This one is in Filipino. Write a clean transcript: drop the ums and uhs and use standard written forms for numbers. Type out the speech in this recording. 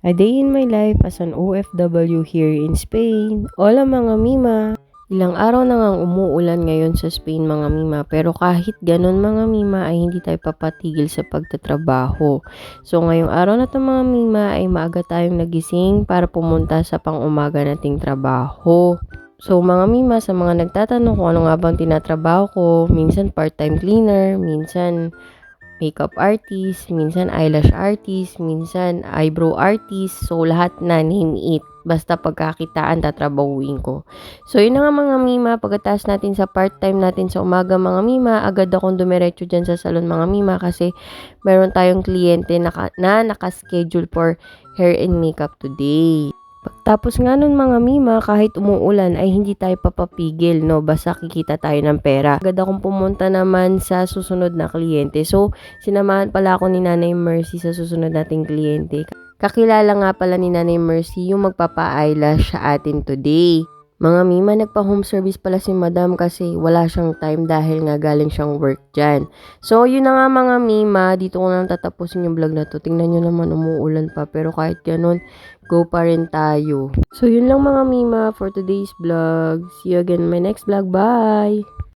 A day in my life as an OFW here in Spain. Hola mga Mima! Ilang araw na ngang umuulan ngayon sa Spain mga Mima, pero kahit ganun mga Mima ay hindi tayo papatigil sa pagtatrabaho. So ngayong araw na to mga Mima ay maaga tayong nagising para pumunta sa pang-umaga nating trabaho. So mga Mima, sa mga nagtatanong kung ano nga bang tinatrabaho ko, minsan part-time cleaner, minsan makeup artist, minsan eyelash artist, minsan eyebrow artist. So, lahat na, name it. Basta pagkakitaan, tatrabahuin ko. So, yun na nga mga Mima. Pagkatapos natin sa part-time natin sa umaga mga Mima, agad akong dumiretso dyan sa salon mga Mima kasi meron tayong kliyente na nakaschedule for hair and makeup today. Tapos nga nun mga Mima, kahit umuulan ay hindi tayo papapigil, no? Basta kikita tayo ng pera. Agad akong pumunta naman sa susunod na kliyente. So, sinamahan pala ako ni Nanay Mercy sa susunod nating kliyente. Kakilala nga pala ni Nanay Mercy yung magpapa-eyelash sa atin today. Mga Mima, nagpa-home service pala si Madam kasi wala siyang time dahil nga galing siyang work dyan. So, yun na nga mga Mima, dito ko na tatapusin yung vlog na to. Tingnan nyo naman, umuulan pa. Pero kahit ganun, go pa rin tayo. So, yun lang mga Mima for today's vlog. See you again in my next vlog. Bye!